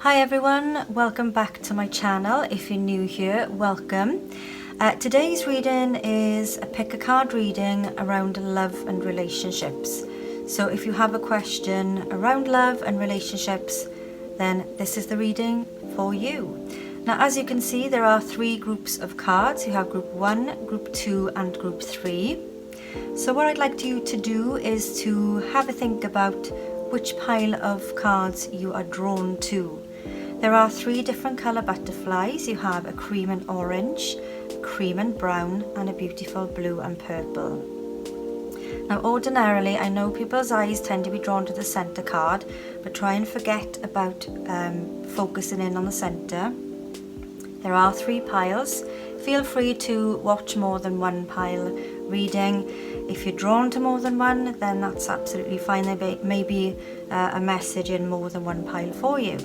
Hi everyone, welcome back to my channel. If you're new here, welcome. Today's reading is a pick a card reading around love and relationships. So if you have a question around love and relationships, then this is the reading for you. Now, as you can see, there are three groups of cards. You have group 1, group 2 and group 3. So what I'd like you to do is to have a think about which pile of cards you are drawn to. There are 3 different colour butterflies. You have a cream and orange, a cream and brown, and a beautiful blue and purple. Now ordinarily, I know people's eyes tend to be drawn to the centre card, but try and forget about focusing in on the centre. There are 3 piles. Feel free to watch more than one pile reading. If you're drawn to more than one, then that's absolutely fine. There may be a message in more than one pile for you.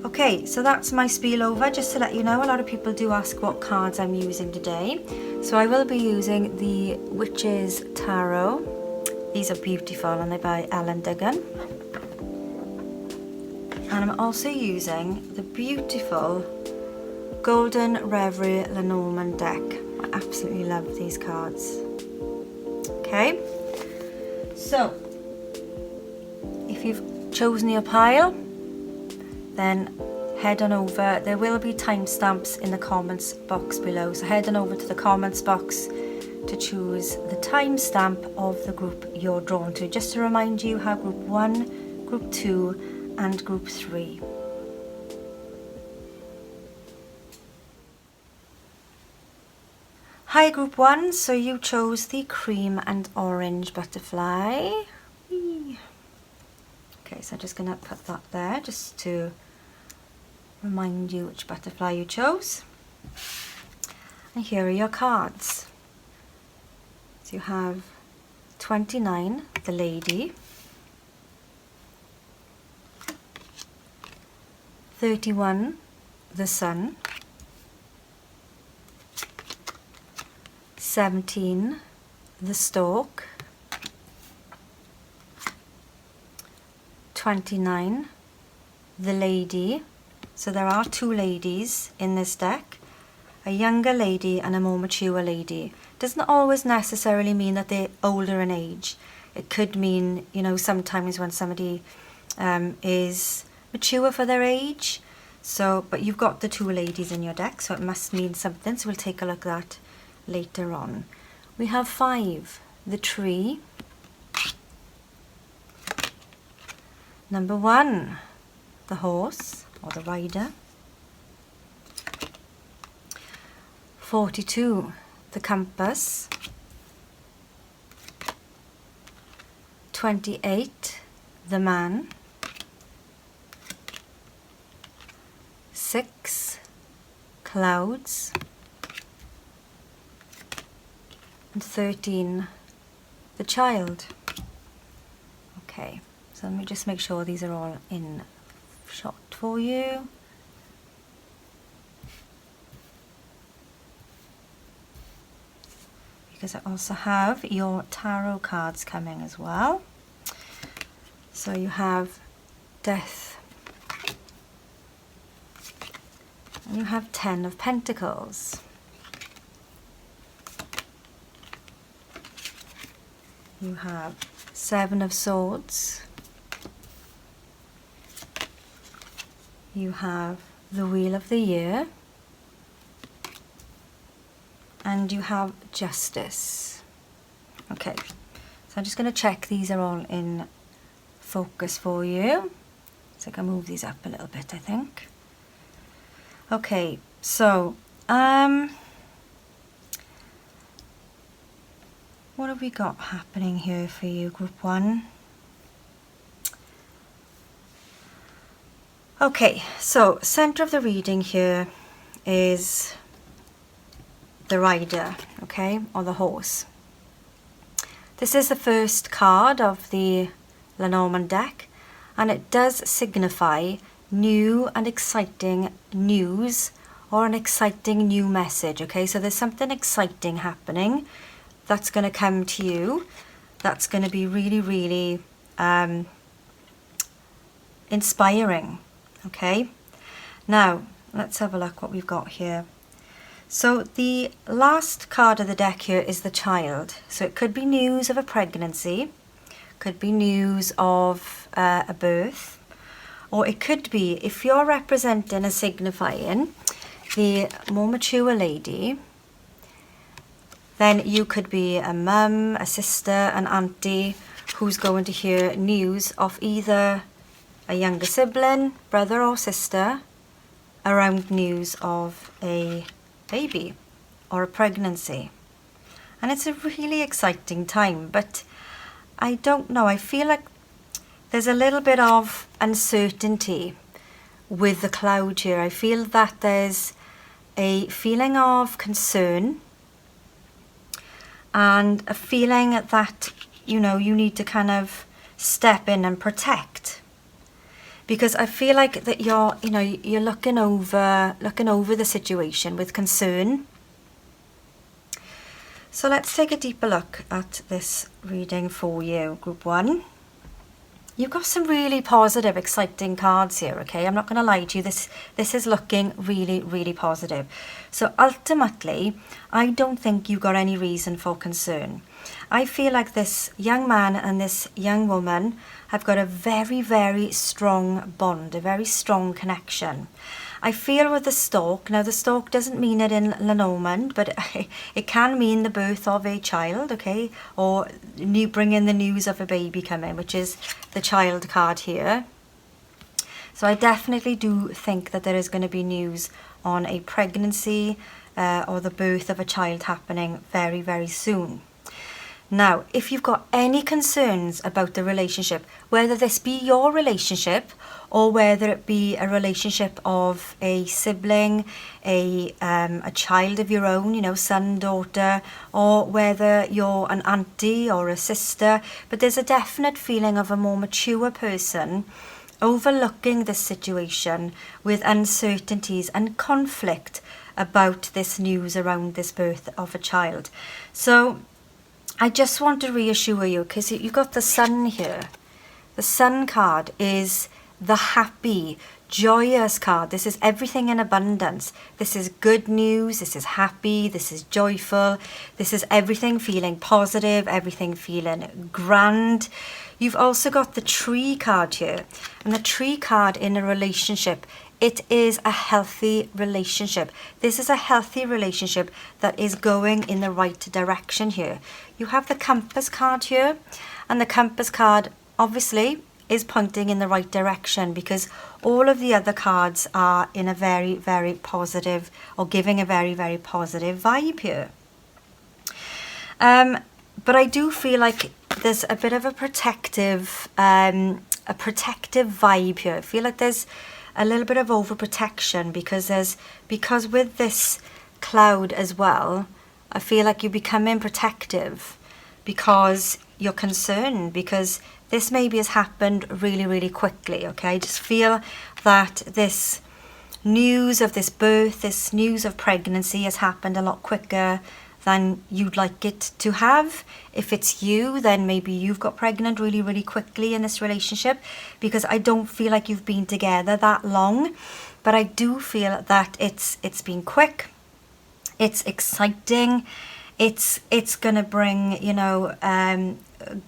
Okay, so that's my spiel over. Just to let you know, a lot of people do ask what cards I'm using today. So I will be using the Witch's Tarot. These are beautiful and they're by Ellen Duggan. And I'm also using the beautiful Golden Reverie Lenormand deck. I absolutely love these cards. Okay, so if you've chosen your pile, then head on over. There will be timestamps in the comments box below, so head on over to the comments box to choose the timestamp of the group you're drawn to. Just to remind you how group 1, group 2 and group 3. Hi group 1, so you chose the cream and orange butterfly. Okay, so I'm just going to put that there just to remind you which butterfly you chose. And here are your cards. So you have 29, the lady, 31, the sun, 17, the stork, 29, the lady. So there are 2 ladies in this deck, a younger lady and a more mature lady. Doesn't always necessarily mean that they're older in age. It could mean, you know, sometimes when somebody is mature for their age. So, but you've got the 2 ladies in your deck, so it must mean something. So we'll take a look at that later on. We have 5, the tree. Number 1, the horse or the rider. 42, the compass. 28, the man. 6, clouds. And 13, the child. Okay, so let me just make sure these are all in shot for you. Because I also have your tarot cards coming as well. So you have Death. And you have 10 of Pentacles. You have 7 of Swords. You have the Wheel of the Year. And you have Justice. Okay, so I'm just going to check these are all in focus for you. So I can move these up a little bit, I think. Okay, so what have we got happening here for you, group 1? Okay, so center of the reading here is the rider, okay, or the horse. This is the first card of the Lenormand deck, and it does signify new and exciting news or an exciting new message, okay? So there's something exciting happening that's going to come to you, that's going to be really, really inspiring. Okay, now let's have a look what we've got here. So the last card of the deck here is the Child. So it could be news of a pregnancy, could be news of a birth, or it could be, if you're representing or signifying the more mature lady, then you could be a mum, a sister, an auntie who's going to hear news of either a younger sibling, brother or sister, around news of a baby or a pregnancy. And it's a really exciting time, but I don't know, I feel like there's a little bit of uncertainty with the cloud here. I feel that there's a feeling of concern and a feeling that, you know, you need to kind of step in and protect. Because I feel like that you're looking over the situation with concern. So let's take a deeper look at this reading for you, Group 1. You've got some really positive, exciting cards here, okay? I'm not going to lie to you. This is looking really, really positive. So ultimately, I don't think you've got any reason for concern. I feel like this young man and this young woman have got a very, very strong bond, a very strong connection. I feel with the stork, now the stork doesn't mean it in lenormand, but it can mean the birth of a child, okay? Or bringing the news of a baby coming, which is the Child card here. So I definitely do think that there is going to be news on a pregnancy or the birth of a child happening very, very soon. Now, if you've got any concerns about the relationship, whether this be your relationship or whether it be a relationship of a sibling, a child of your own, you know, son, daughter, or whether you're an auntie or a sister, but there's a definite feeling of a more mature person overlooking this situation with uncertainties and conflict about this news around this birth of a child. So I just want to reassure you, because you've got the Sun here. The Sun card is the happy, joyous card. This is everything in abundance. This is good news. This is happy. This is joyful. This is everything feeling positive, everything feeling grand. You've also got the Tree card here. And the Tree card in a relationship, it is a healthy relationship. This is a healthy relationship that is going in the right direction here. You have the Compass card here, and the Compass card obviously is pointing in the right direction because all of the other cards are in a very, very positive, or giving a very, very positive vibe here. But I do feel like there's a bit of a protective vibe here. I feel like there's a little bit of overprotection because with this cloud as well, I feel like you're becoming protective because you're concerned, because this maybe has happened really, really quickly, okay? I just feel that this news of this birth, this news of pregnancy has happened a lot quicker than you'd like it to have. If it's you, then maybe you've got pregnant really, really quickly in this relationship, because I don't feel like you've been together that long. But I do feel that it's been quick, it's exciting, it's gonna bring, you know,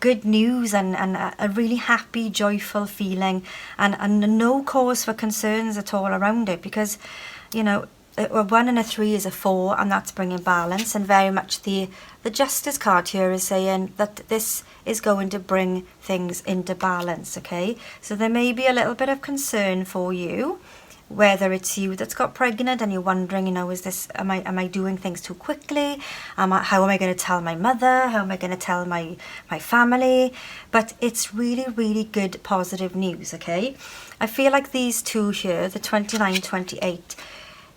good news and a really happy, joyful feeling, and no cause for concerns at all around it, because, you know, a 1 and a 3 is a 4, and that's bringing balance. And very much the Justice card here is saying that this is going to bring things into balance, okay? So there may be a little bit of concern for you, whether it's you that's got pregnant and you're wondering, you know, am I doing things too quickly? How am I going to tell my mother? How am I going to tell my family? But it's really, really good, positive news, okay? I feel like these two here, the 29, 28,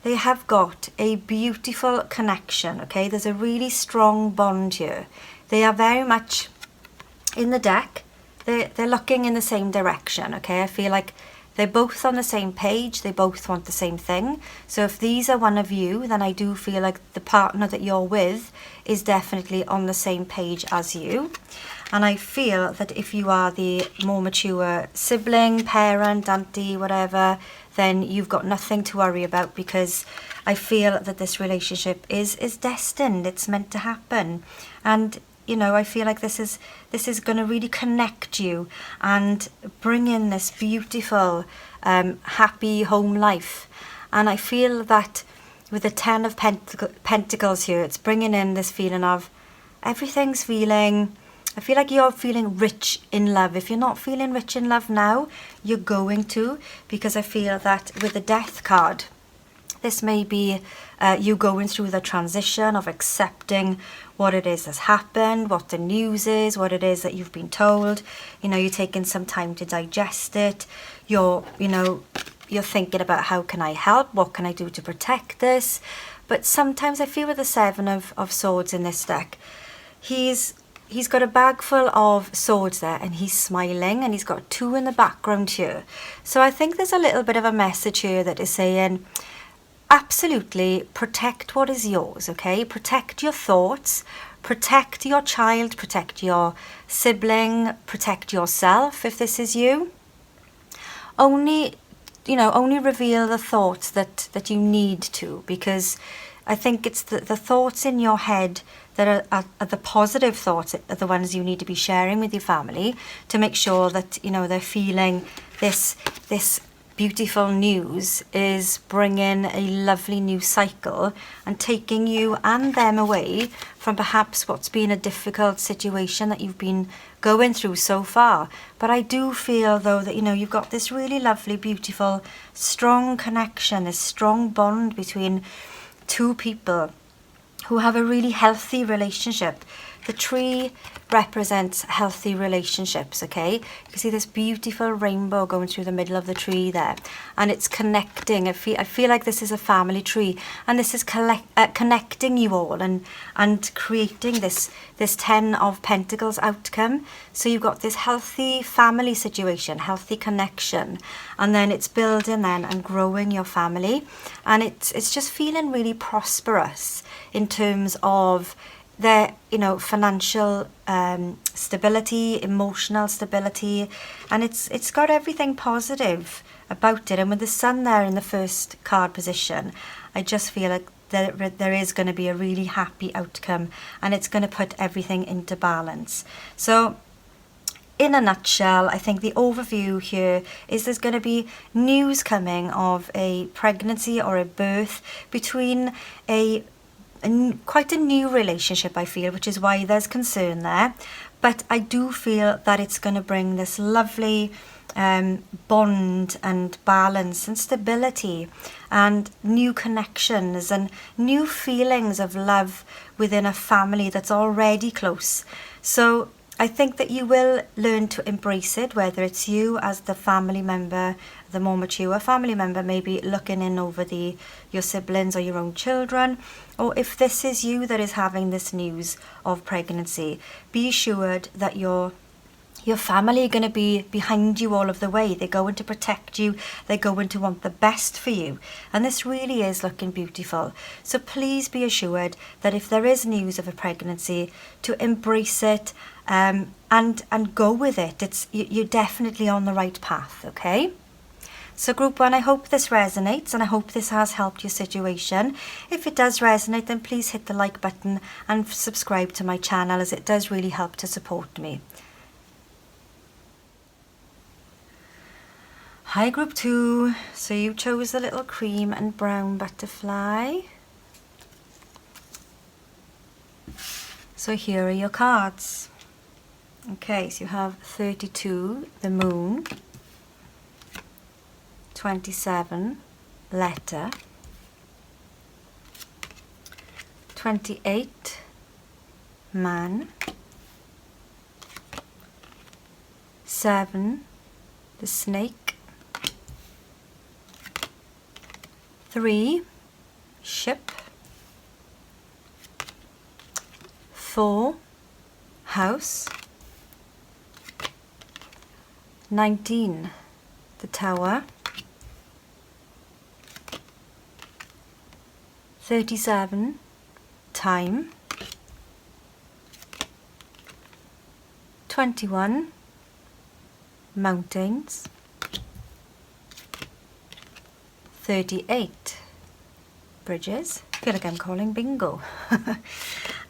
they have got a beautiful connection, okay? There's a really strong bond here. They are very much in the deck. They're looking in the same direction, okay? I feel like they're both on the same page, they both want the same thing. So if these are one of you, then I do feel like the partner that you're with is definitely on the same page as you. And I feel that if you are the more mature sibling, parent, auntie, whatever, then you've got nothing to worry about, because I feel that this relationship is destined. It's meant to happen. And you know, I feel like this is going to really connect you and bring in this beautiful, happy home life. And I feel that with the 10 of Pentacles here, it's bringing in this feeling of everything's feeling, I feel like you're feeling rich in love. If you're not feeling rich in love now, you're going to, because I feel that with the Death card, this may be you going through the transition of accepting what it is that's happened, what the news is, what it is that you've been told. You know, you're taking some time to digest it. You're thinking about, how can I help? What can I do to protect this? But sometimes I feel with the 7 of Swords in this deck, he's got a bag full of swords there, and he's smiling, and he's got 2 in the background here. So I think there's a little bit of a message here that is saying, absolutely protect what is yours, okay? Protect your thoughts, protect your child, protect your sibling, protect yourself if this is you. Only reveal the thoughts that you need to, because I think it's the thoughts in your head that are the positive thoughts are the ones you need to be sharing with your family, to make sure that, you know, they're feeling this beautiful news is bringing a lovely new cycle and taking you and them away from perhaps what's been a difficult situation that you've been going through so far. But I do feel though that, you know, you've got this really lovely, beautiful, strong connection, this strong bond between 2 people who have a really healthy relationship. The tree represents healthy relationships, okay? You can see this beautiful rainbow going through the middle of the tree there, and it's connecting. I feel like this is a family tree, and this is connecting you all and creating this 10 of Pentacles outcome. So you've got this healthy family situation, healthy connection, and then it's building then and growing your family, and it's just feeling really prosperous in terms of their, you know, financial stability, emotional stability, and it's got everything positive about it. And with the Sun there in the first card position, I just feel like there is going to be a really happy outcome, and it's going to put everything into balance. So in a nutshell, I think the overview here is there's going to be news coming of a pregnancy or a birth between quite a new relationship, I feel, which is why there's concern there. But I do feel that it's going to bring this lovely bond and balance and stability and new connections and new feelings of love within a family that's already close. So I think that you will learn to embrace it, whether it's you as the family member, the more mature family member, maybe looking in over your siblings or your own children, or if this is you that is having this news of pregnancy, be assured that your family are going to be behind you all of the way. They're going to protect you. They're going to want the best for you. And this really is looking beautiful. So please be assured that if there is news of a pregnancy, to embrace it and go with it. You're definitely on the right path, okay? So group 1, I hope this resonates, and I hope this has helped your situation. If it does resonate, then please hit the like button and subscribe to my channel, as it does really help to support me. Hi group 2, so you chose the little cream and brown butterfly. So here are your cards. Okay, so you have 32, the moon, 27, letter, 28, man, 7, the snake, 3, ship, 4, house, 19, the Tower, 37, time, 21, mountains, 38, bridges. I feel like I'm calling bingo.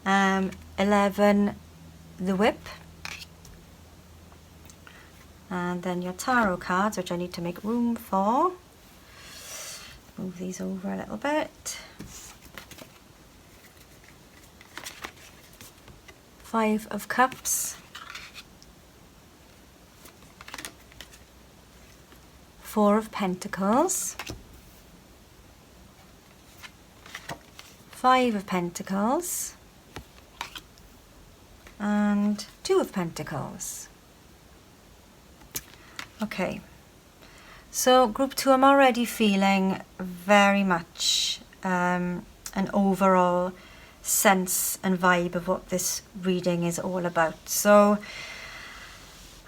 11, the whip. And then your tarot cards, which I need to make room for. Move these over a little bit. 5 of Cups. 4 of Pentacles. 5 of Pentacles. And 2 of Pentacles. Okay, so group 2, I'm already feeling very much an overall sense and vibe of what this reading is all about. So,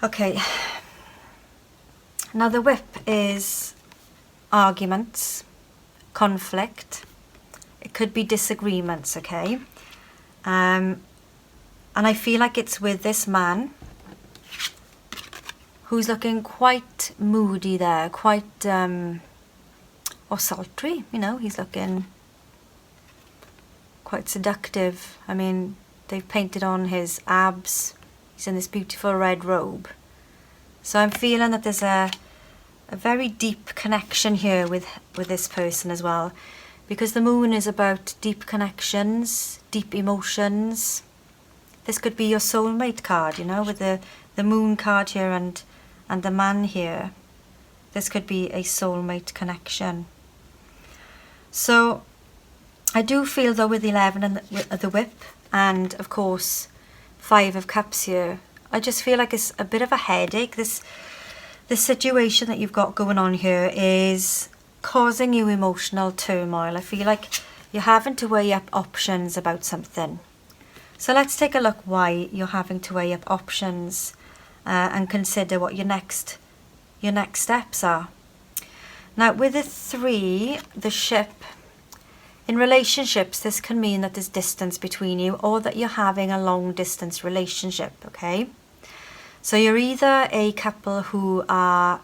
okay, now the whip is arguments, conflict, it could be disagreements, okay? And I feel like it's with this man who's looking quite moody there, quite, or sultry, you know, he's looking quite seductive. I mean, they've painted on his abs, he's in this beautiful red robe. So I'm feeling that there's a very deep connection here with this person as well, because the moon is about deep connections, deep emotions. This could be your soulmate card, you know, with the moon card here and the man here. This could be a soulmate connection. So I do feel though with 11 and the whip, and of course 5 of Cups here, I just feel like it's a bit of a headache. This situation that you've got going on here is causing you emotional turmoil. I feel like you're having to weigh up options about something. So let's take a look why you're having to weigh up options and consider what your next steps are. Now with the 3, the ship, in relationships this can mean that there's distance between you, or that you're having a long distance relationship, okay? So you're either a couple who are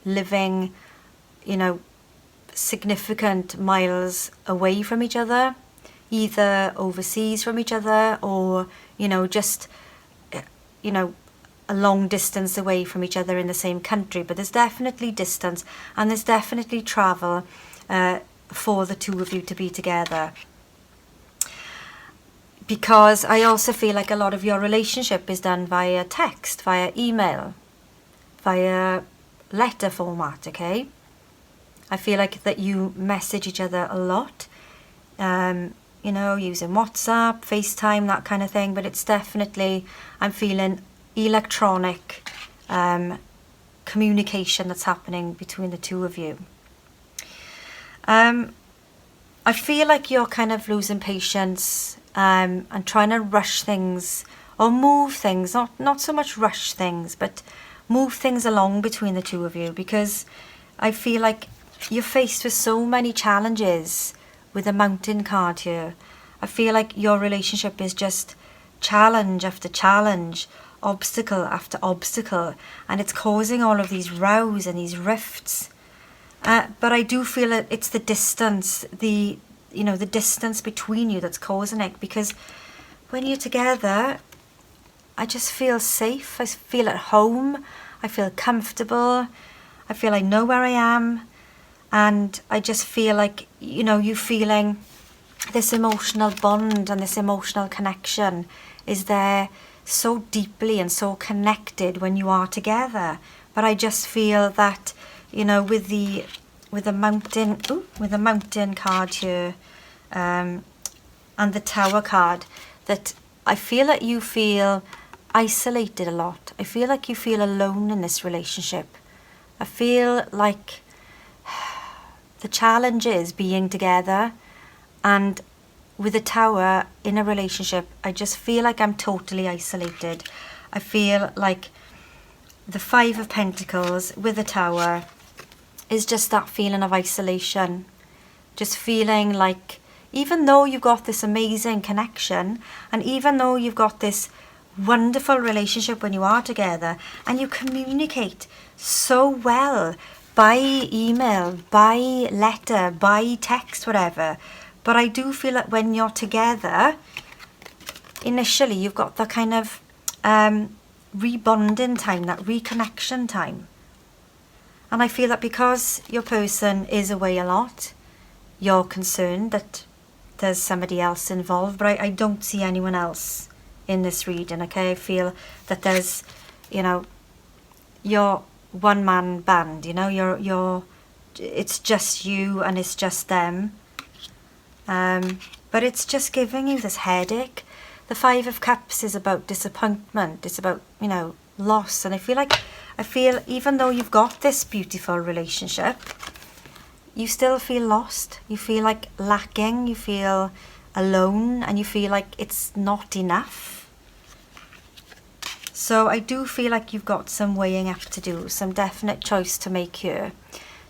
living, you know, significant miles away from each other, either overseas from each other, or, you know, just, you know, a long distance away from each other in the same country. But there's definitely distance, and there's definitely travel for the 2 of you to be together. Because I also feel like a lot of your relationship is done via text, via email, via letter format, okay? I feel like that you message each other a lot, you know, using WhatsApp, FaceTime, that kind of thing. But it's definitely, I'm feeling electronic communication that's happening between the 2 of you. I feel like you're kind of losing patience and trying to rush things or move things, not so much rush things, but move things along between the 2 of you, because I feel like you're faced with so many challenges with the Mountain card here. I feel like your relationship is just challenge after challenge, obstacle after obstacle, and it's causing all of these rows and these rifts. But I do feel that it's the distance, the distance between you that's causing it, because when you're together, I just feel safe, I feel at home, I feel comfortable, I feel I know where I am, and I just feel like, you know, you feeling this emotional bond and this emotional connection is there so deeply and so connected when you are together. But I just feel that, you know, with the mountain card here and the Tower card, that I feel that you feel isolated a lot. I feel like you feel alone in this relationship. I feel like the challenge is being together, and with the Tower in a relationship, I just feel like I'm totally isolated. I feel like the Five of Pentacles with the Tower is just that feeling of isolation. Just feeling like, even though you've got this amazing connection, and even though you've got this wonderful relationship when you are together, and you communicate so well by email, by letter, by text, whatever, but I do feel that when you're together, initially you've got that kind of rebonding time, that reconnection time. And I feel that because your person is away a lot, you're concerned that there's somebody else involved, but I don't see anyone else in this reading, okay? I feel that there's, you know, your one-man band, you know, you're it's just you and it's just them. But it's just giving you this headache. The Five of Cups is about disappointment. It's about, you know, loss. And I feel even though you've got this beautiful relationship, you still feel lost. You feel like lacking. You feel alone, and you feel like it's not enough. So I do feel like you've got some weighing up to do, some definite choice to make here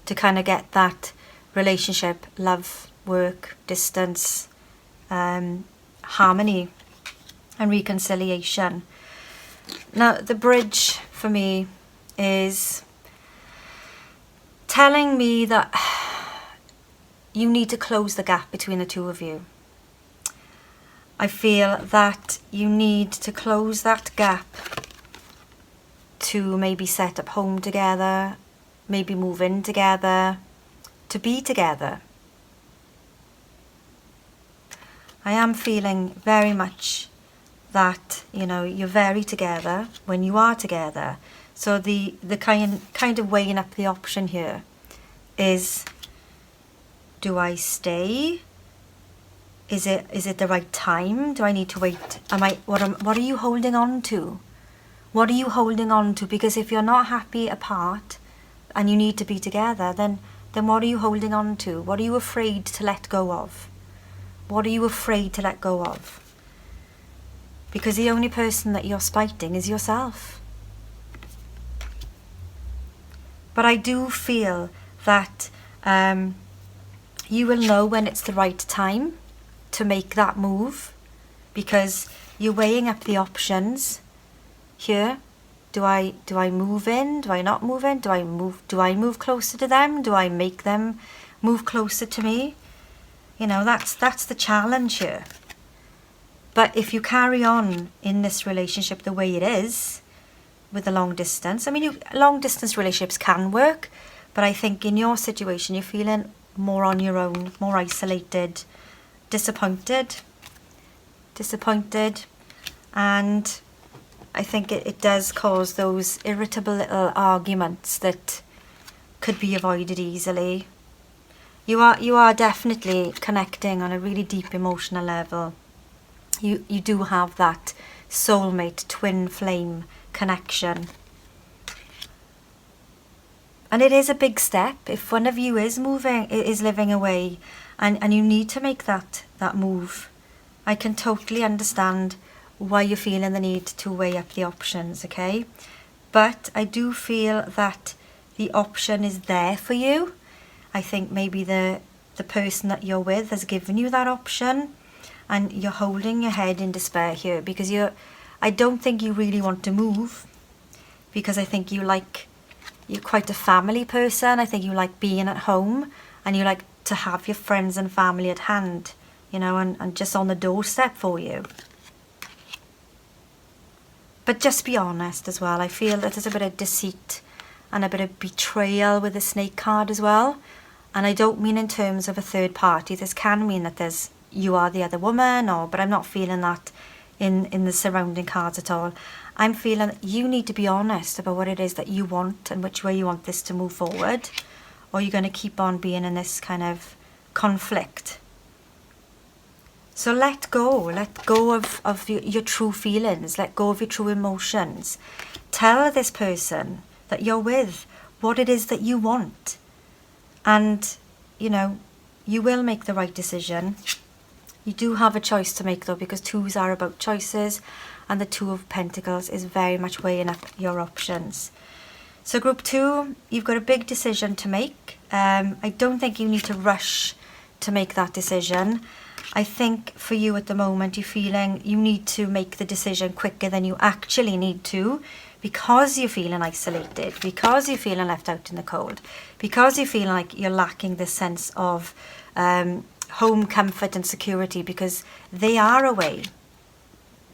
to kind of get that relationship, love, work, distance, harmony and reconciliation. Now, the bridge for me is telling me that you need to close the gap between the two of you. I feel that you need to close that gap to maybe set up home together, maybe move in together, to be together. I am feeling very much that, you know, you're very together when you are together. So the kind of weighing up the option here is, do I stay? Is it the right time? Do I need to wait? What are you holding on to? What are you holding on to? Because if you're not happy apart and you need to be together, then what are you holding on to? What are you afraid to let go of? What are you afraid to let go of? Because the only person that you're spiting is yourself. But I do feel that you will know when it's the right time to make that move, because you're weighing up the options here. Do I move in? Do I not move in? Do I move closer to them? Do I make them move closer to me? You know, that's the challenge here. But if you carry on in this relationship the way it is, with the long distance, I mean, long distance relationships can work, but I think in your situation, you're feeling more on your own, more isolated, disappointed, and I think it does cause those irritable little arguments that could be avoided easily. You are definitely connecting on a really deep emotional level. You do have that soulmate, twin flame connection. And it is a big step if one of you is living away and you need to make that move. I can totally understand why you're feeling the need to weigh up the options, okay? But I do feel that the option is there for you. I think maybe the person that you're with has given you that option, and you're holding your head in despair here because I don't think you really want to move, because I think you're quite a family person. I think you like being at home and you like to have your friends and family at hand, you know, and just on the doorstep for you. But just be honest as well. I feel that there's a bit of deceit and a bit of betrayal with the snake card as well. And I don't mean in terms of a third party. This can mean that you are the other woman, but I'm not feeling that in the surrounding cards at all. I'm feeling that you need to be honest about what it is that you want and which way you want this to move forward, or you're going to keep on being in this kind of conflict. So let go of your true feelings, let go of your true emotions. Tell this person that you're with what it is that you want, and you know, you will make the right decision. You do have a choice to make though, because twos are about choices, and the Two of Pentacles is very much weighing up your options. So group 2, you've got a big decision to make. I don't think you need to rush to make that decision. I think for you at the moment, you're feeling you need to make the decision quicker than you actually need to, because you're feeling isolated, because you're feeling left out in the cold, because you feel like you're lacking this sense of home comfort and security, because they are away.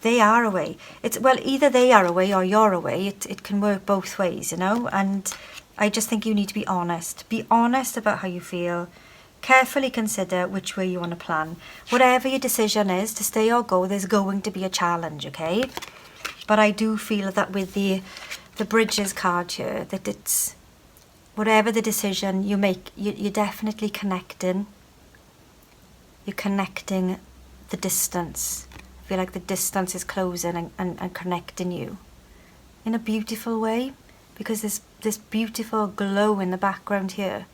They are away. It's, well, either they are away or you're away. It can work both ways, you know. And I just think you need to be honest. Be honest about how you feel. Carefully consider which way you want to plan. Whatever your decision is, to stay or go, there's going to be a challenge, okay? But I do feel that with the Bridges card here, that it's, whatever the decision you make, you're definitely connecting. You're connecting the distance. I feel like the distance is closing and connecting you in a beautiful way, because there's this beautiful glow in the background here.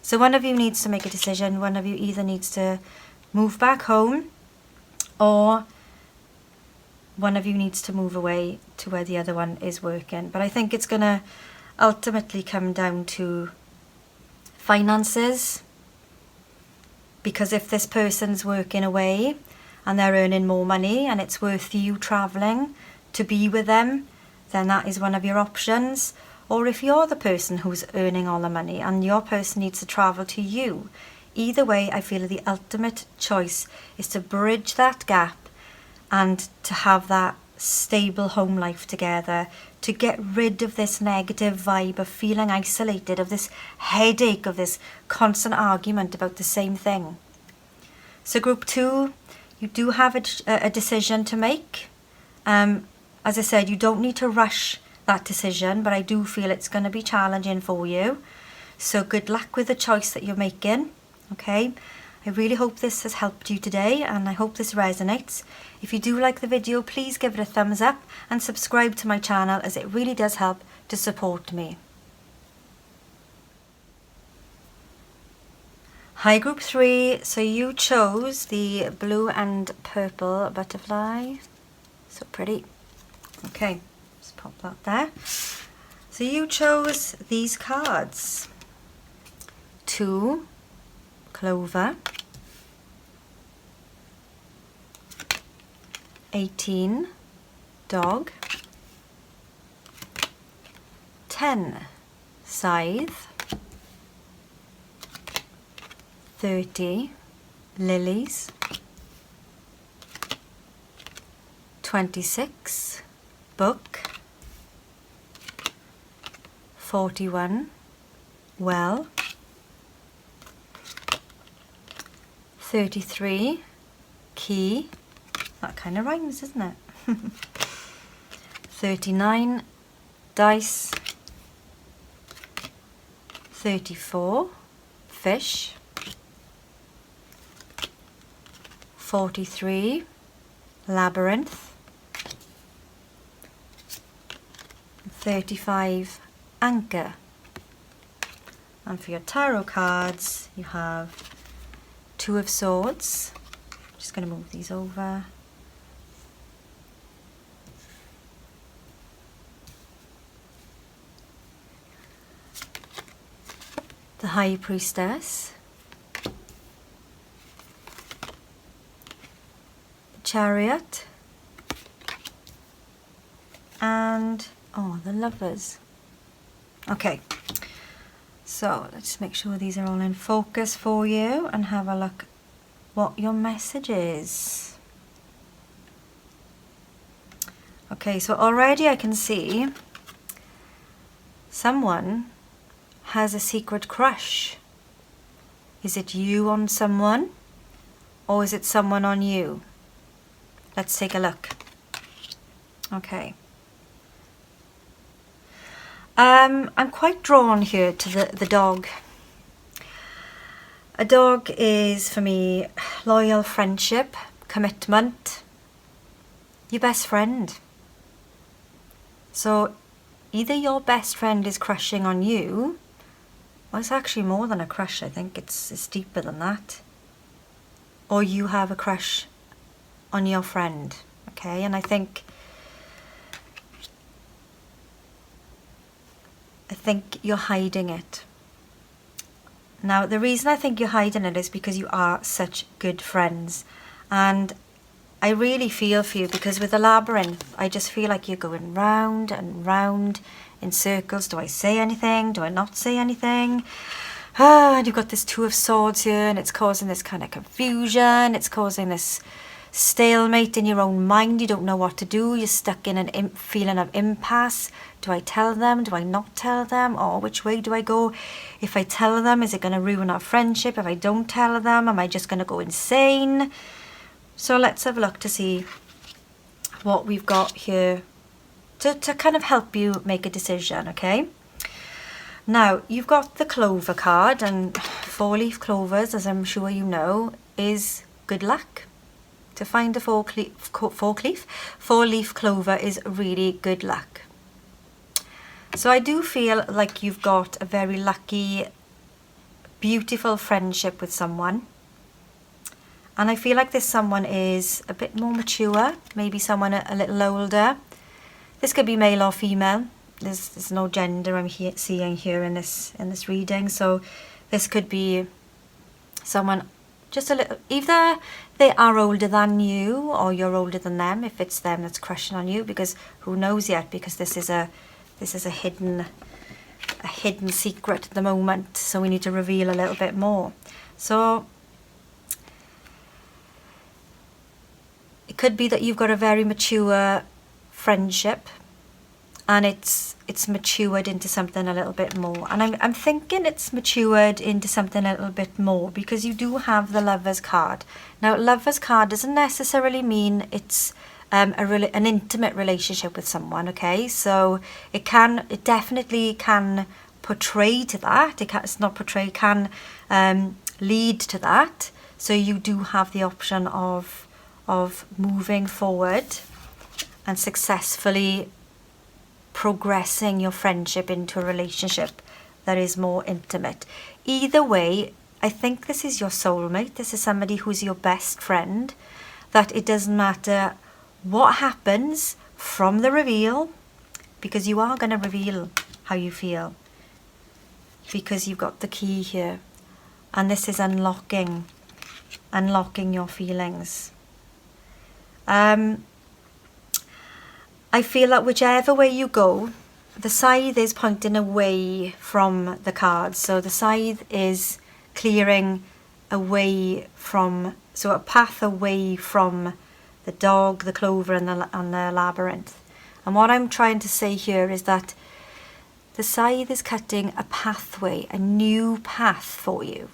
So one of you needs to make a decision. One of you either needs to move back home, or one of you needs to move away to where the other one is working. But I think it's going to ultimately come down to finances, because if this person's working away and they're earning more money and it's worth you travelling to be with them, then that is one of your options. Or if you're the person who's earning all the money and your person needs to travel to you, either way, I feel the ultimate choice is to bridge that gap and to have that stable home life together, to get rid of this negative vibe of feeling isolated, of this headache, of this constant argument about the same thing. So group 2, you do have a decision to make. As I said, you don't need to rush that decision, but I do feel it's going to be challenging for you. So good luck with the choice that you're making, okay? I really hope this has helped you today, and I hope this resonates. If you do like the video, please give it a thumbs up and subscribe to my channel, as it really does help to support me. Hi group 3, so you chose the blue and purple butterfly. So pretty. Okay, just pop that there. So you chose these cards. 2, Clover. 18, Dog. 10, Scythe. 30, Lilies. 26, Book. 41, Well. 33, Key. That kind of rhymes, isn't it? 39, Dice. 34, Fish. 43, Labyrinth. 35, Anchor. And for your tarot cards, you have 2 of Swords. I'm just going to move these over. The High Priestess. The Chariot. And, oh, the Lovers. Okay. So let's make sure these are all in focus for you and have a look what your message is. Okay, so already I can see someone has a secret crush. Is it you on someone, or is it someone on you? Let's take a look. Okay. I'm quite drawn here to the dog. A dog is, for me, loyal friendship, commitment, your best friend. So either your best friend is crushing on you, or it's actually more than a crush. I think it's deeper than that. or you have a crush on your friend, okay? And I think you're hiding it. Now, the reason I think you're hiding it is because you are such good friends. And I really feel for you, because with the labyrinth, I just feel like you're going round and round in circles. Do I say anything? Do I not say anything? And you've got this Two of Swords here, and it's causing this kind of confusion. It's causing this stalemate in your own mind. You don't know what to do. You're stuck in an feeling of impasse. Do I tell them? Do I not tell them? Or which way do I go? If I tell them, is it going to ruin our friendship? If I don't tell them, am I just going to go insane? So let's have a look to see what we've got here to kind of help you make a decision, okay? Now, you've got the clover card, and 4-leaf clovers, as I'm sure you know, is good luck. To find a 4-leaf clover is really good luck. So I do feel like you've got a very lucky, beautiful friendship with someone. And I feel like this someone is a bit more mature, maybe someone a little older. This could be male or female. There's no gender I'm seeing here in this reading. So this could be someone just a little, either they are older than you or you're older than them, if it's them that's crushing on you, because who knows yet, because this is a hidden secret at the moment, so we need to reveal a little bit more. So it could be that you've got a very mature friendship, and it's matured into something a little bit more. And I'm thinking it's matured into something a little bit more because you do have the Lover's card. Now, Lover's card doesn't necessarily mean it's an intimate relationship with someone, okay? So it definitely can portray to that. It's not portray, can lead to that. So you do have the option of moving forward and successfully progressing your friendship into a relationship that is more intimate. Either way, I think this is your soulmate. This is somebody who's your best friend, that it doesn't matter what happens from the reveal, because you are going to reveal how you feel, because you've got the key here, and this is unlocking your feelings. I feel that whichever way you go, the scythe is pointing away from the cards. So the scythe is clearing away from, so a path away from the dog, the clover, and the labyrinth. And what I'm trying to say here is that the scythe is cutting a pathway, a new path for you.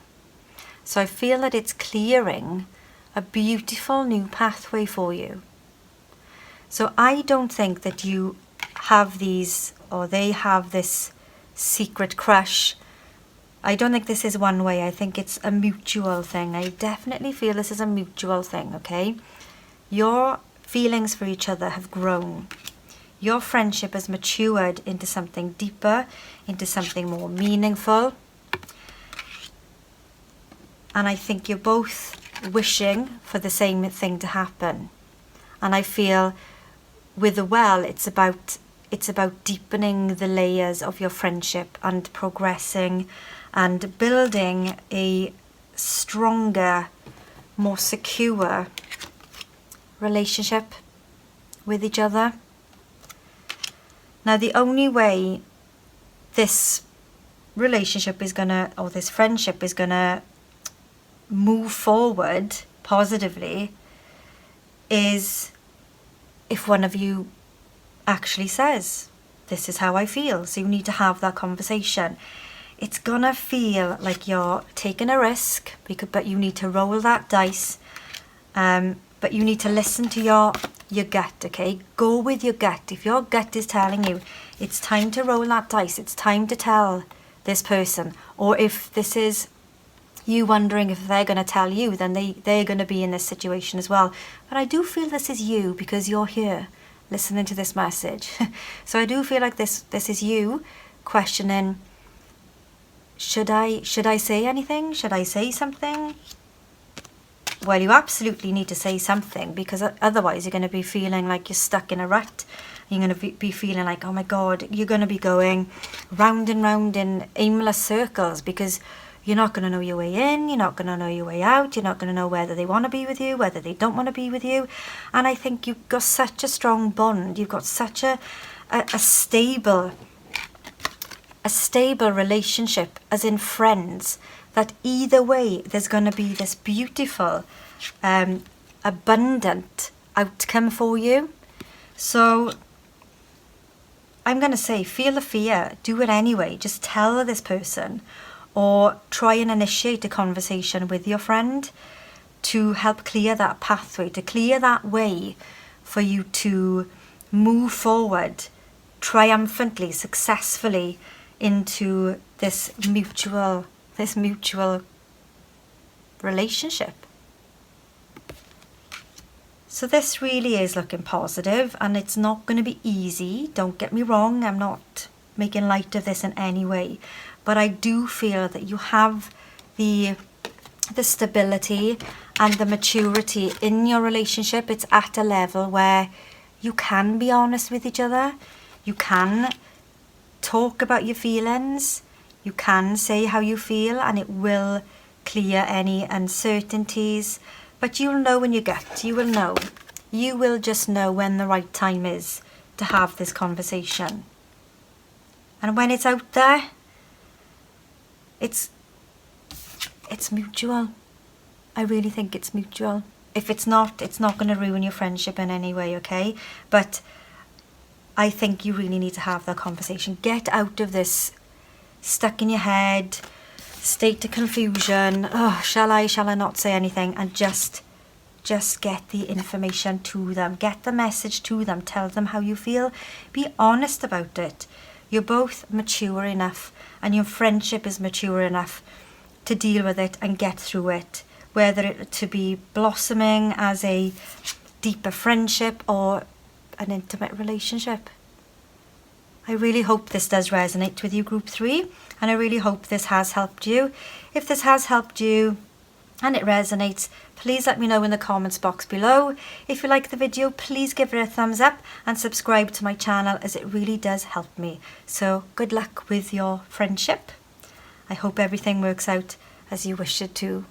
So I feel that it's clearing a beautiful new pathway for you. So I don't think that you have these, or they have this secret crush. I don't think this is one way. I think it's a mutual thing. I definitely feel this is a mutual thing, okay? Your feelings for each other have grown. Your friendship has matured into something deeper, into something more meaningful. And I think you're both wishing for the same thing to happen. And I feel with the well, it's about deepening the layers of your friendship and progressing and building a stronger, more secure relationship with each other. Now, the only way this relationship is gonna, or this friendship is gonna move forward positively, is if one of you actually says, this is how I feel. So you need to have that conversation. It's gonna feel like you're taking a risk, but you need to roll that dice. But you need to listen to your gut, okay? Go with your gut. If your gut is telling you it's time to roll that dice, it's time to tell this person, or if this is you wondering if they're going to tell you, then they're going to be in this situation as well. But I do feel this is you, because you're here listening to this message. So I do feel like this is you questioning, should I say anything? Should I say something? well, you absolutely need to say something, because otherwise you're going to be feeling like you're stuck in a rut. You're going to be feeling like, oh my God, you're going to be going round and round in aimless circles, because you're not going to know your way in, you're not going to know your way out, you're not going to know whether they want to be with you, whether they don't want to be with you. And I think you've got such a strong bond, you've got such a stable relationship, as in friends, that either way there's going to be this beautiful, abundant outcome for you. So I'm going to say, feel the fear, do it anyway. Just tell this person, or try and initiate a conversation with your friend to help clear that pathway, to clear that way for you to move forward triumphantly, successfully into this mutual relationship. So this really is looking positive, and it's not going to be easy. Don't get me wrong, I'm not making light of this in any way, but I do feel that you have the stability and the maturity in your relationship. It's at a level where you can be honest with each other. You can talk about your feelings. You can say how you feel, and it will clear any uncertainties. But you'll know in your gut, you will know. You will just know when the right time is to have this conversation. And when it's out there, it's mutual. I really think it's mutual. If it's not going to ruin your friendship in any way, okay? But I think you really need to have that conversation. Get out of this stuck in your head state of confusion. Oh, shall I not say anything? And just get the information to them. Get the message to them. Tell them how you feel. Be honest about it. You're both mature enough, and your friendship is mature enough to deal with it and get through it, whether it to be blossoming as a deeper friendship or an intimate relationship. I really hope this does resonate with you, Group 3, and I really hope this has helped you. If this has helped you and it resonates, please let me know in the comments box below. If you like the video, please give it a thumbs up and subscribe to my channel, as it really does help me. So good luck with your friendship. I hope everything works out as you wish it to.